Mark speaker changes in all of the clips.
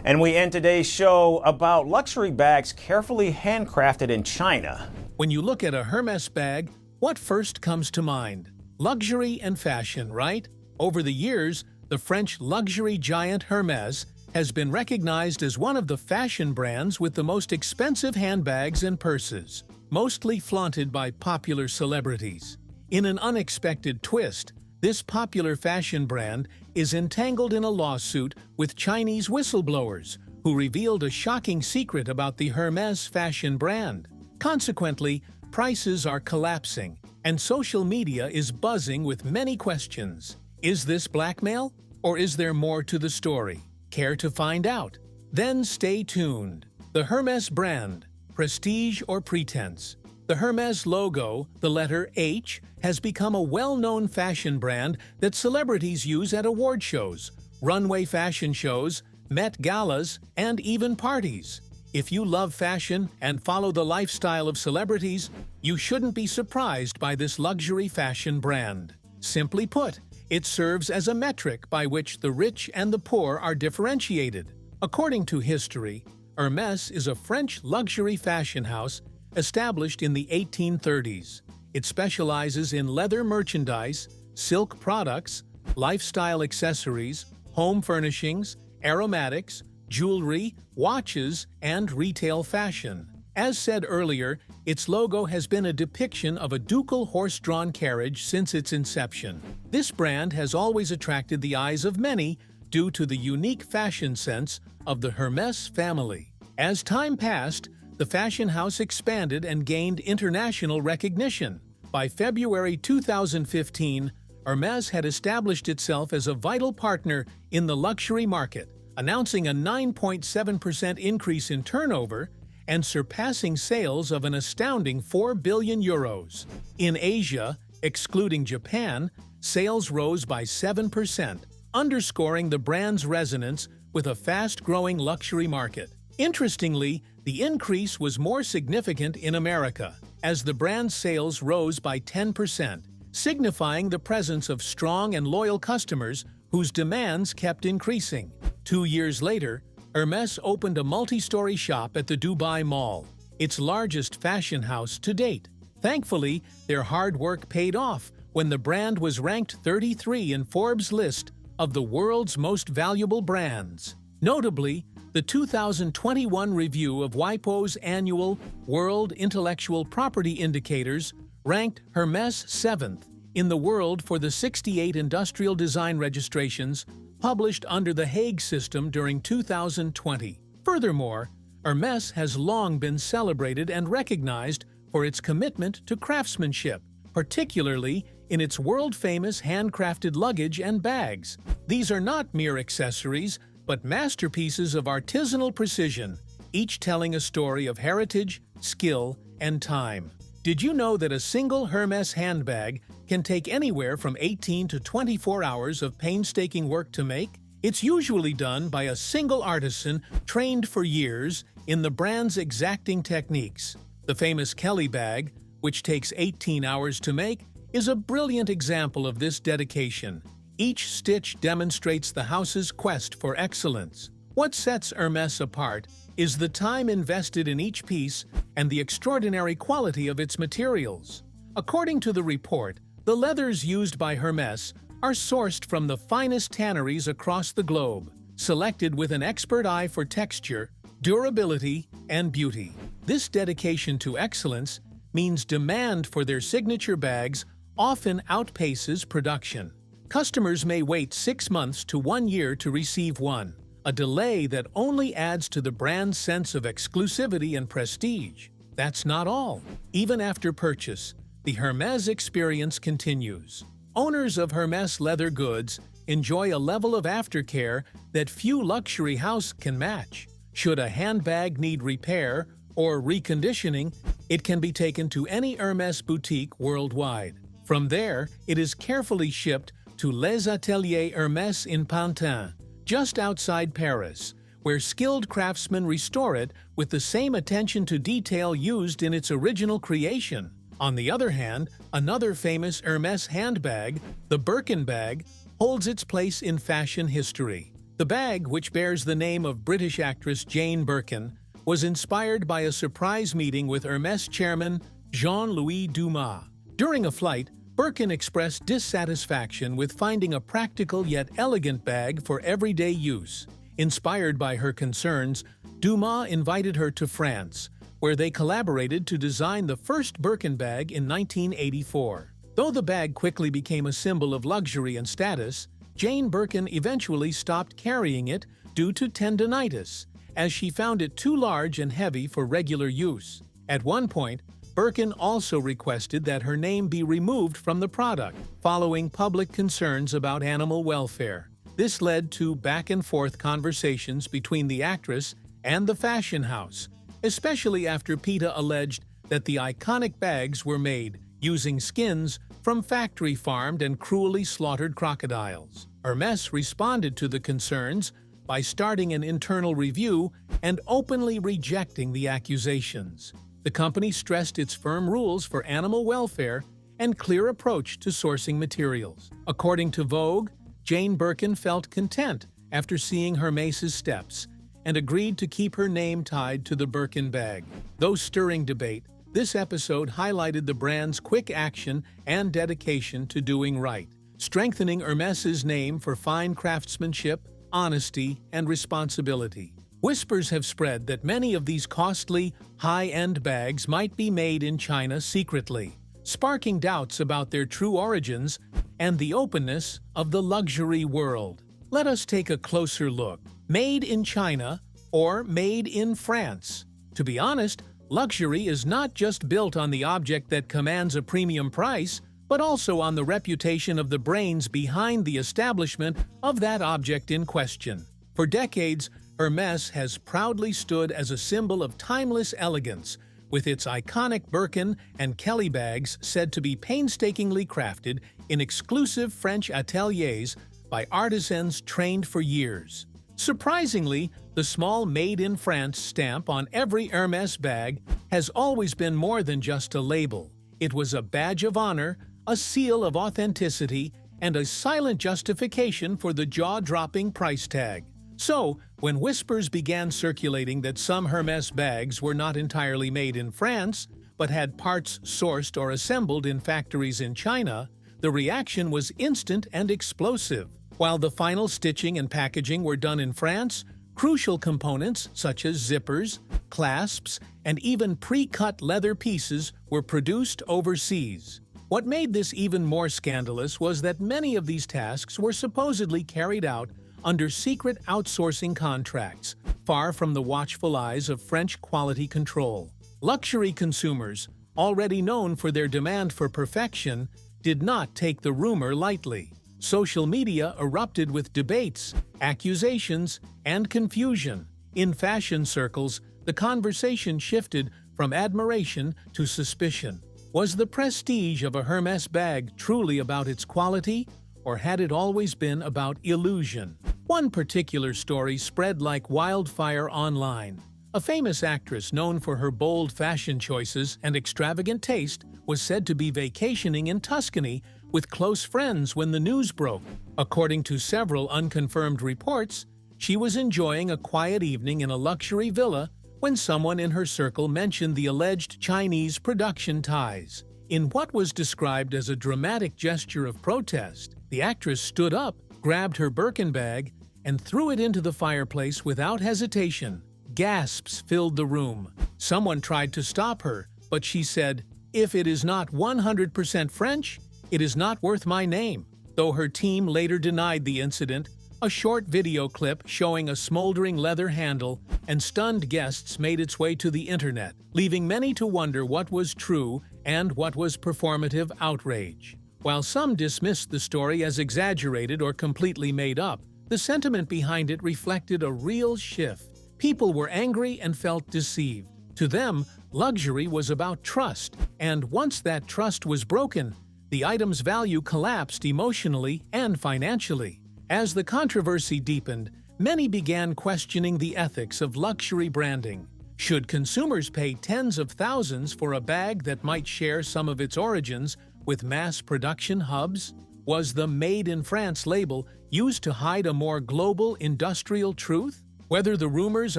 Speaker 1: And we end today's show about luxury bags carefully handcrafted in China.
Speaker 2: When you look at a Hermès bag, what first comes to mind? Luxury and fashion, right? Over the years, the French luxury giant Hermès has been recognized as one of the fashion brands with the most expensive handbags and purses, mostly flaunted by popular celebrities. In an unexpected twist, this popular fashion brand is entangled in a lawsuit with Chinese whistleblowers who revealed a shocking secret about the Hermès fashion brand. Consequently, prices are collapsing, and social media is buzzing with many questions. Is this blackmail, or is there more to the story? Care to find out? Then stay tuned. The Hermès brand, prestige or pretense? The Hermès logo, the letter H, has become a well-known fashion brand that celebrities use at award shows, runway fashion shows, Met galas, and even parties. If you love fashion and follow the lifestyle of celebrities, you shouldn't be surprised by this luxury fashion brand. Simply put, it serves as a metric by which the rich and the poor are differentiated. According to history, Hermès is a French luxury fashion house established in the 1830s. It specializes in leather merchandise, silk products, lifestyle accessories, home furnishings, aromatics, jewelry, watches, and retail fashion. As said earlier, its logo has been a depiction of a ducal horse-drawn carriage since its inception. This brand has always attracted the eyes of many due to the unique fashion sense of the Hermès family. As time passed, the fashion house expanded and gained international recognition. By February 2015, Hermès had established itself as a vital partner in the luxury market, announcing a 9.7% increase in turnover and surpassing sales of an astounding 4 billion euros. In Asia, excluding Japan, sales rose by 7%, underscoring the brand's resonance with a fast-growing luxury market. Interestingly, the increase was more significant in America, as the brand's sales rose by 10%, signifying the presence of strong and loyal customers whose demands kept increasing. 2 years later, Hermès opened a multi-story shop at the Dubai Mall, its largest fashion house to date. Thankfully, their hard work paid off when the brand was ranked 33 in Forbes' list of the world's most valuable brands. Notably, the 2021 review of WIPO's annual World Intellectual Property Indicators ranked Hermès 7th in the world for the 68 industrial design registrations published under the Hague system during 2020. Furthermore, Hermès has long been celebrated and recognized for its commitment to craftsmanship, particularly in its world-famous handcrafted luggage and bags. These are not mere accessories, but masterpieces of artisanal precision, each telling a story of heritage, skill, and time. Did you know that a single Hermès handbag can take anywhere from 18 to 24 hours of painstaking work to make? It's usually done by a single artisan trained for years in the brand's exacting techniques. The famous Kelly bag, which takes 18 hours to make, is a brilliant example of this dedication. Each stitch demonstrates the house's quest for excellence. What sets Hermès apart is the time invested in each piece and the extraordinary quality of its materials. According to the report, the leathers used by Hermès are sourced from the finest tanneries across the globe, selected with an expert eye for texture, durability, and beauty. This dedication to excellence means demand for their signature bags often outpaces production. Customers may wait 6 months to 1 year to receive one, a delay that only adds to the brand's sense of exclusivity and prestige. That's not all. Even after purchase, the Hermès experience continues. Owners of Hermès leather goods enjoy a level of aftercare that few luxury houses can match. Should a handbag need repair or reconditioning, it can be taken to any Hermès boutique worldwide. From there, it is carefully shipped to Les Ateliers Hermès in Pantin, just outside Paris, where skilled craftsmen restore it with the same attention to detail used in its original creation. On the other hand, another famous Hermès handbag, the Birkin bag, holds its place in fashion history. The bag, which bears the name of British actress Jane Birkin, was inspired by a surprise meeting with Hermès chairman Jean-Louis Dumas. During a flight, Birkin expressed dissatisfaction with finding a practical yet elegant bag for everyday use. Inspired by her concerns, Dumas invited her to France, where they collaborated to design the first Birkin bag in 1984. Though the bag quickly became a symbol of luxury and status, Jane Birkin eventually stopped carrying it due to tendinitis, as she found it too large and heavy for regular use. At one point, Birkin also requested that her name be removed from the product, following public concerns about animal welfare. This led to back-and-forth conversations between the actress and the fashion house, especially after PETA alleged that the iconic bags were made using skins from factory-farmed and cruelly slaughtered crocodiles. Hermès responded to the concerns by starting an internal review and openly rejecting the accusations. The company stressed its firm rules for animal welfare and clear approach to sourcing materials. According to Vogue, Jane Birkin felt content after seeing Hermès' steps and agreed to keep her name tied to the Birkin bag. Though stirring debate, this episode highlighted the brand's quick action and dedication to doing right, strengthening Hermès' name for fine craftsmanship, honesty, and responsibility. Whispers have spread that many of these costly, high-end bags might be made in China secretly, sparking doubts about their true origins and the openness of the luxury world. Let us take a closer look. Made in China or made in France? To be honest, luxury is not just built on the object that commands a premium price, but also on the reputation of the brains behind the establishment of that object in question. For decades, Hermès has proudly stood as a symbol of timeless elegance, with its iconic Birkin and Kelly bags said to be painstakingly crafted in exclusive French ateliers by artisans trained for years. Surprisingly, the small Made in France stamp on every Hermès bag has always been more than just a label. It was a badge of honor, a seal of authenticity, and a silent justification for the jaw-dropping price tag. So, when whispers began circulating that some Hermès bags were not entirely made in France, but had parts sourced or assembled in factories in China, the reaction was instant and explosive. While the final stitching and packaging were done in France, crucial components such as zippers, clasps, and even pre-cut leather pieces were produced overseas. What made this even more scandalous was that many of these tasks were supposedly carried out under secret outsourcing contracts, far from the watchful eyes of French quality control. Luxury consumers, already known for their demand for perfection, did not take the rumor lightly. Social media erupted with debates, accusations, and confusion. In fashion circles, the conversation shifted from admiration to suspicion. Was the prestige of a Hermès bag truly about its quality, or had it always been about illusion? One particular story spread like wildfire online. A famous actress known for her bold fashion choices and extravagant taste was said to be vacationing in Tuscany with close friends when the news broke. According to several unconfirmed reports, she was enjoying a quiet evening in a luxury villa when someone in her circle mentioned the alleged Chinese production ties. In what was described as a dramatic gesture of protest, the actress stood up, grabbed her Birkin bag, and threw it into the fireplace without hesitation. Gasps filled the room. Someone tried to stop her, but she said, "If it is not 100% French, it is not worth my name." Though her team later denied the incident, a short video clip showing a smoldering leather handle and stunned guests made its way to the internet, leaving many to wonder what was true and what was performative outrage. While some dismissed the story as exaggerated or completely made up, the sentiment behind it reflected a real shift. People were angry and felt deceived. To them, luxury was about trust, and once that trust was broken, the item's value collapsed emotionally and financially. As the controversy deepened, many began questioning the ethics of luxury branding. Should consumers pay tens of thousands for a bag that might share some of its origins with mass production hubs? Was the Made in France label used to hide a more global industrial truth? Whether the rumors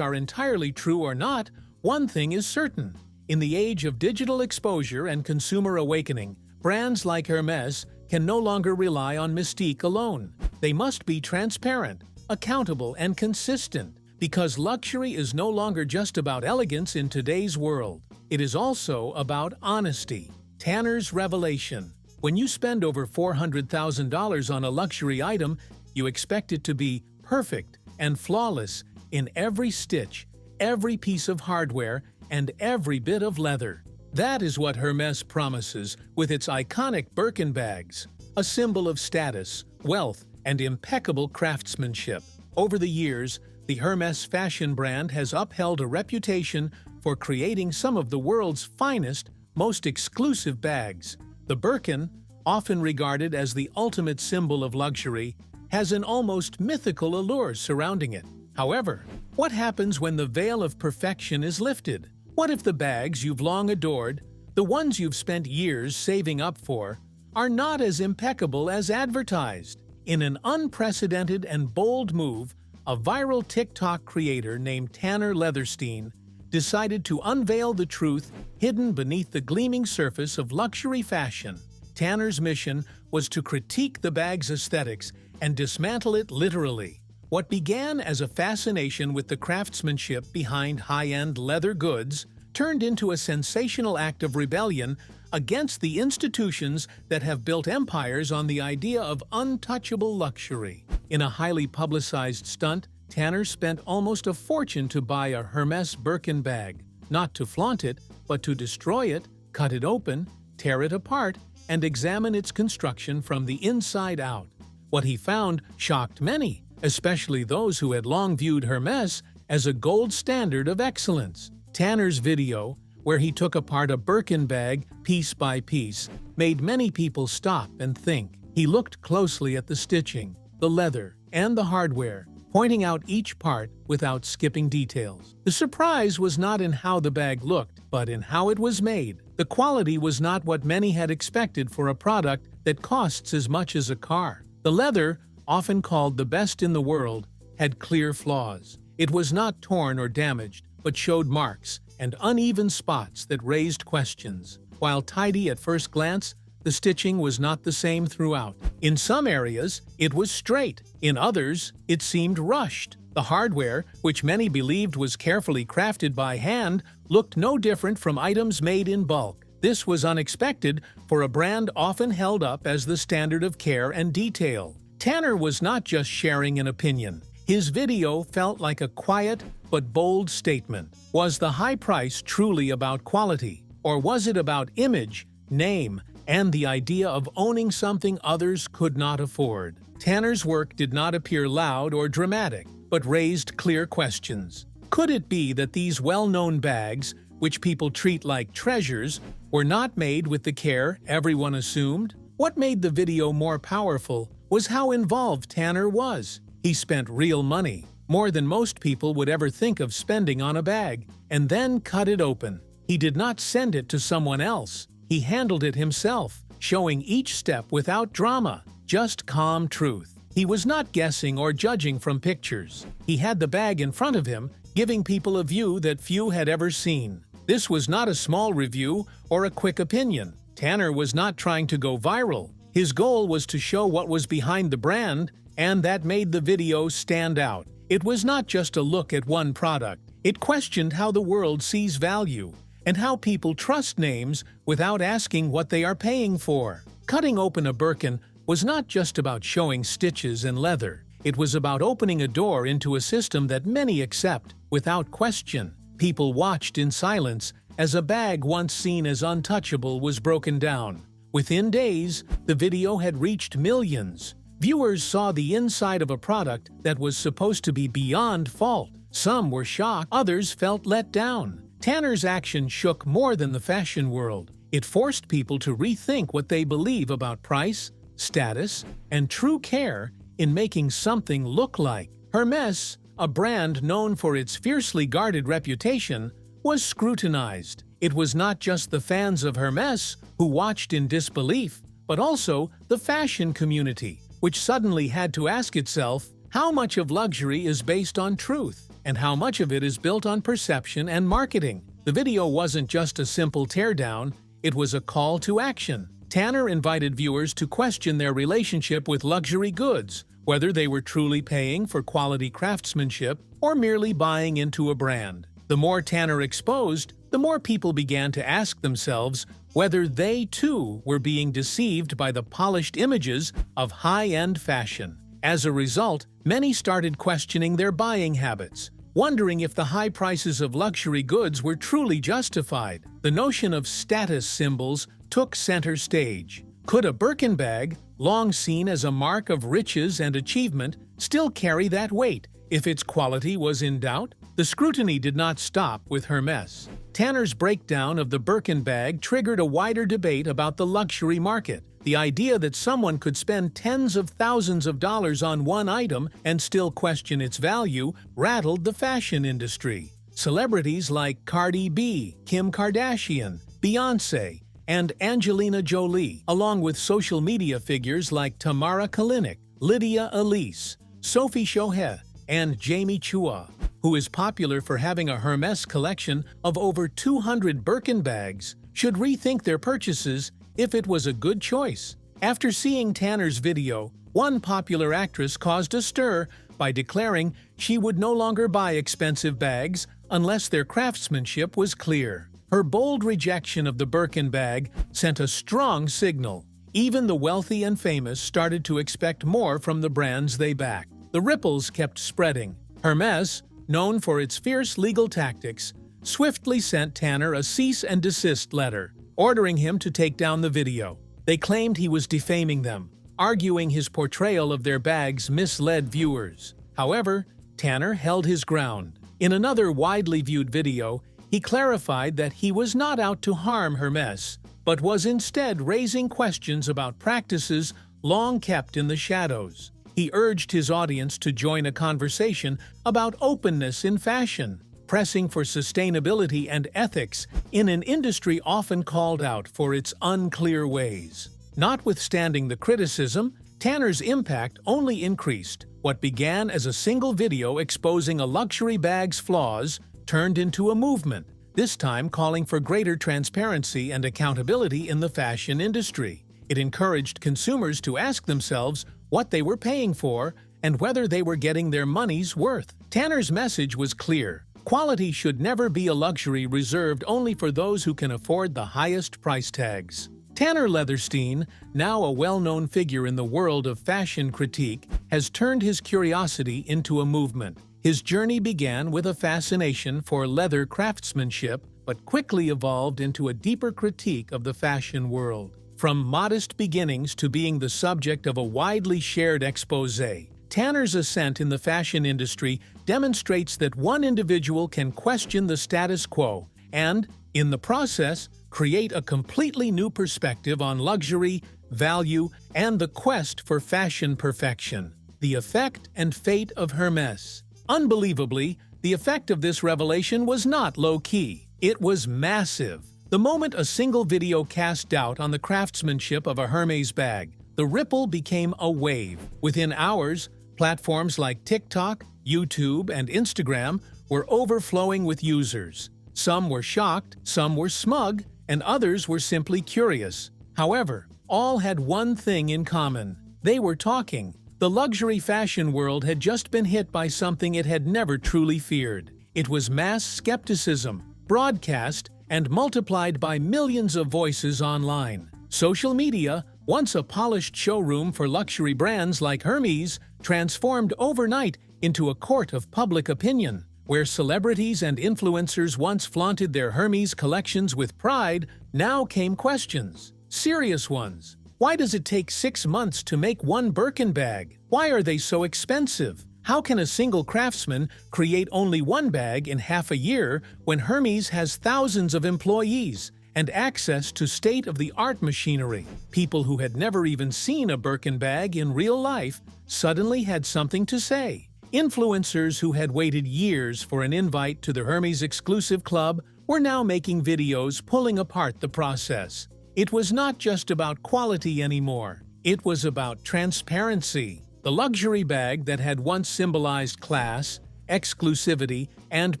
Speaker 2: are entirely true or not, one thing is certain. In the age of digital exposure and consumer awakening, brands like Hermès can no longer rely on mystique alone. They must be transparent, accountable, and consistent, because luxury is no longer just about elegance in today's world. It is also about honesty. Tanner's revelation. When you spend over $400,000 on a luxury item, you expect it to be perfect and flawless in every stitch, every piece of hardware, and every bit of leather. That is what Hermès promises with its iconic Birkin bags, a symbol of status, wealth, and impeccable craftsmanship. Over the years, the Hermès fashion brand has upheld a reputation for creating some of the world's finest, most exclusive bags. The Birkin, often regarded as the ultimate symbol of luxury, has an almost mythical allure surrounding it. However, what happens when the veil of perfection is lifted? What if the bags you've long adored, the ones you've spent years saving up for, are not as impeccable as advertised? In an unprecedented and bold move, a viral TikTok creator named Tanner Leatherstein decided to unveil the truth hidden beneath the gleaming surface of luxury fashion. Tanner's mission was to critique the bag's aesthetics and dismantle it literally. What began as a fascination with the craftsmanship behind high-end leather goods turned into a sensational act of rebellion against the institutions that have built empires on the idea of untouchable luxury. In a highly publicized stunt, Tanner spent almost a fortune to buy a Hermès Birkin bag, not to flaunt it, but to destroy it, cut it open, tear it apart, and examine its construction from the inside out. What he found shocked many, especially those who had long viewed Hermès as a gold standard of excellence. Tanner's video, where he took apart a Birkin bag piece by piece, made many people stop and think. He looked closely at the stitching, the leather, and the hardware, pointing out each part without skipping details. The surprise was not in how the bag looked, but in how it was made. The quality was not what many had expected for a product that costs as much as a car. The leather, often called the best in the world, had clear flaws. It was not torn or damaged, but showed marks and uneven spots that raised questions. While tidy at first glance, the stitching was not the same throughout. In some areas, it was straight. In others, it seemed rushed. The hardware, which many believed was carefully crafted by hand, looked no different from items made in bulk. This was unexpected for a brand often held up as the standard of care and detail. Tanner was not just sharing an opinion. His video felt like a quiet but bold statement. Was the high price truly about quality? Or was it about image, name, and the idea of owning something others could not afford? Tanner's work did not appear loud or dramatic, but raised clear questions. Could it be that these well-known bags, which people treat like treasures, were not made with the care everyone assumed? What made the video more powerful was how involved Tanner was. He spent real money, more than most people would ever think of spending on a bag, and then cut it open. He did not send it to someone else. He handled it himself, showing each step without drama, just calm truth. He was not guessing or judging from pictures. He had the bag in front of him, giving people a view that few had ever seen. This was not a small review or a quick opinion. Tanner was not trying to go viral. His goal was to show what was behind the brand, and that made the video stand out. It was not just a look at one product. It questioned how the world sees value and how people trust names without asking what they are paying for. Cutting open a Birkin was not just about showing stitches and leather. It was about opening a door into a system that many accept without question. People watched in silence as a bag once seen as untouchable was broken down. Within days, the video had reached millions. Viewers saw the inside of a product that was supposed to be beyond fault. Some were shocked, others felt let down. Tanner's action shook more than the fashion world. It forced people to rethink what they believe about price, status, and true care in making something look like. Hermès, a brand known for its fiercely guarded reputation, was scrutinized. It was not just the fans of Hermès who watched in disbelief, but also the fashion community, which suddenly had to ask itself, how much of luxury is based on truth, and how much of it is built on perception and marketing? The video wasn't just a simple teardown, it was a call to action. Tanner invited viewers to question their relationship with luxury goods, whether they were truly paying for quality craftsmanship or merely buying into a brand. The more Tanner exposed, the more people began to ask themselves whether they too were being deceived by the polished images of high-end fashion. As a result, many started questioning their buying habits, wondering if the high prices of luxury goods were truly justified. The notion of status symbols took center stage. Could a Birkin bag, long seen as a mark of riches and achievement, still carry that weight if its quality was in doubt? The scrutiny did not stop with Hermès. Tanner's breakdown of the Birkin bag triggered a wider debate about the luxury market. The idea that someone could spend tens of thousands of dollars on one item and still question its value rattled the fashion industry. Celebrities like Cardi B, Kim Kardashian, Beyoncé, and Angelina Jolie, along with social media figures like Tamara Kalinick, Lydia Elise, Sophie Chohet, and Jamie Chua, who is popular for having a Hermès collection of over 200 Birkin bags, should rethink their purchases if it was a good choice. After seeing Tanner's video, one popular actress caused a stir by declaring she would no longer buy expensive bags unless their craftsmanship was clear. Her bold rejection of the Birkin bag sent a strong signal. Even the wealthy and famous started to expect more from the brands they backed. The ripples kept spreading. Hermès, known for its fierce legal tactics, swiftly sent Tanner a cease and desist letter, ordering him to take down the video. They claimed he was defaming them, arguing his portrayal of their bags misled viewers. However, Tanner held his ground. In another widely viewed video, he clarified that he was not out to harm Hermès, but was instead raising questions about practices long kept in the shadows. He urged his audience to join a conversation about openness in fashion, pressing for sustainability and ethics in an industry often called out for its unclear ways. Notwithstanding the criticism, Tanner's impact only increased. What began as a single video exposing a luxury bag's flaws turned into a movement, this time calling for greater transparency and accountability in the fashion industry. It encouraged consumers to ask themselves what they were paying for and whether they were getting their money's worth. Tanner's message was clear. Quality should never be a luxury reserved only for those who can afford the highest price tags. Tanner Leatherstein, now a well-known figure in the world of fashion critique, has turned his curiosity into a movement. His journey began with a fascination for leather craftsmanship, but quickly evolved into a deeper critique of the fashion world. From modest beginnings to being the subject of a widely shared exposé, Tanner's ascent in the fashion industry demonstrates that one individual can question the status quo and, in the process, create a completely new perspective on luxury, value, and the quest for fashion perfection. The effect and fate of Hermès. Unbelievably, the effect of this revelation was not low-key. It was massive. The moment a single video cast doubt on the craftsmanship of a Hermès bag, the ripple became a wave. Within hours, platforms like TikTok, YouTube, and Instagram were overflowing with users. Some were shocked, some were smug, and others were simply curious. However, all had one thing in common. They were talking. The luxury fashion world had just been hit by something it had never truly feared. It was mass skepticism, broadcast, and multiplied by millions of voices online. Social media, once a polished showroom for luxury brands like Hermès, transformed overnight into a court of public opinion. Where celebrities and influencers once flaunted their Hermès collections with pride, now came questions. Serious ones. Why does it take 6 months to make one Birkin bag? Why are they so expensive? How can a single craftsman create only one bag in half a year when Hermès has thousands of employees and access to state-of-the-art machinery? People who had never even seen a Birkin bag in real life suddenly had something to say. Influencers who had waited years for an invite to the Hermès exclusive club were now making videos pulling apart the process. It was not just about quality anymore. It was about transparency. The luxury bag that had once symbolized class, exclusivity, and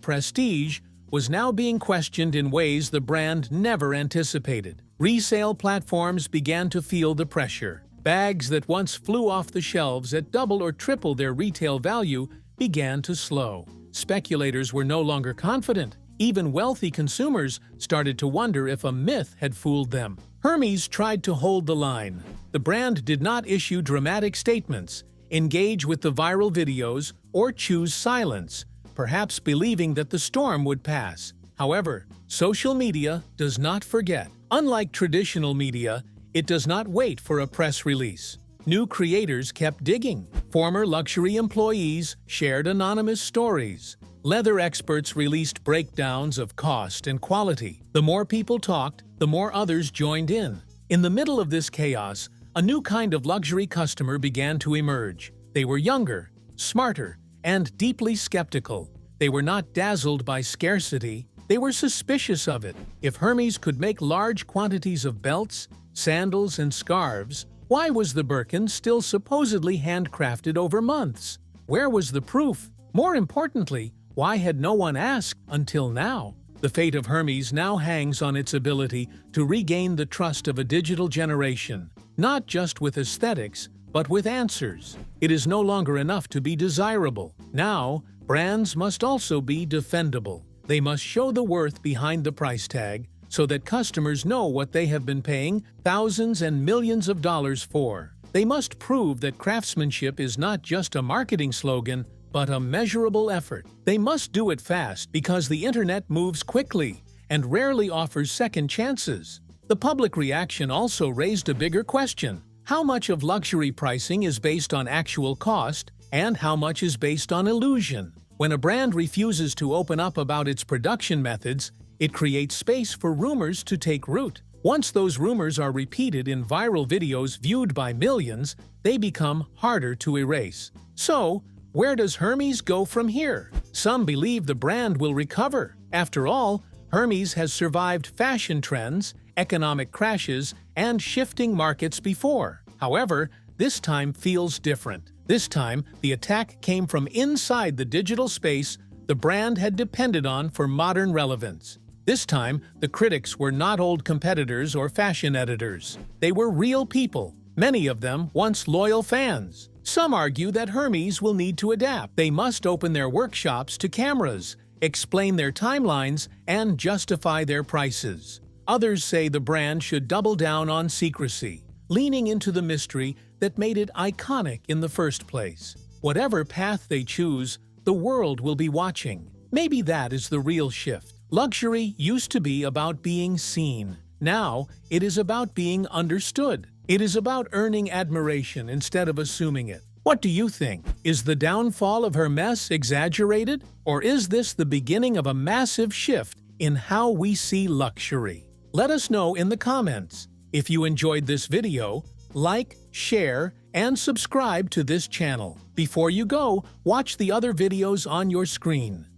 Speaker 2: prestige was now being questioned in ways the brand never anticipated. Resale platforms began to feel the pressure. Bags that once flew off the shelves at double or triple their retail value began to slow. Speculators were no longer confident. Even wealthy consumers started to wonder if a myth had fooled them. Hermès tried to hold the line. The brand did not issue dramatic statements, engage with the viral videos, or choose silence, perhaps believing that the storm would pass. However, social media does not forget. Unlike traditional media, it does not wait for a press release. New creators kept digging. Former luxury employees shared anonymous stories. Leather experts released breakdowns of cost and quality. The more people talked, the more others joined in. In the middle of this chaos, a new kind of luxury customer began to emerge. They were younger, smarter, and deeply skeptical. They were not dazzled by scarcity. They were suspicious of it. If Hermès could make large quantities of belts, sandals, and scarves, why was the Birkin still supposedly handcrafted over months? Where was the proof? More importantly, why had no one asked until now? The fate of Hermès now hangs on its ability to regain the trust of a digital generation, not just with aesthetics, but with answers. It is no longer enough to be desirable. Now, brands must also be defendable. They must show the worth behind the price tag so that customers know what they have been paying thousands and millions of dollars for. They must prove that craftsmanship is not just a marketing slogan, but a measurable effort. They must do it fast because the internet moves quickly and rarely offers second chances. The public reaction also raised a bigger question. How much of luxury pricing is based on actual cost and how much is based on illusion? When a brand refuses to open up about its production methods, it creates space for rumors to take root. Once those rumors are repeated in viral videos viewed by millions, they become harder to erase. So, where does Hermès go from here? Some believe the brand will recover. After all, Hermès has survived fashion trends, economic crashes, and shifting markets before. However, this time feels different. This time, the attack came from inside the digital space the brand had depended on for modern relevance. This time, the critics were not old competitors or fashion editors. They were real people, many of them once loyal fans. Some argue that Hermès will need to adapt. They must open their workshops to cameras, explain their timelines, and justify their prices. Others say the brand should double down on secrecy, leaning into the mystery that made it iconic in the first place. Whatever path they choose, the world will be watching. Maybe that is the real shift. Luxury used to be about being seen. Now, it is about being understood. It is about earning admiration instead of assuming it. What do you think? Is the downfall of Hermès exaggerated? Or is this the beginning of a massive shift in how we see luxury? Let us know in the comments. If you enjoyed this video, like, share, and subscribe to this channel. Before you go, watch the other videos on your screen.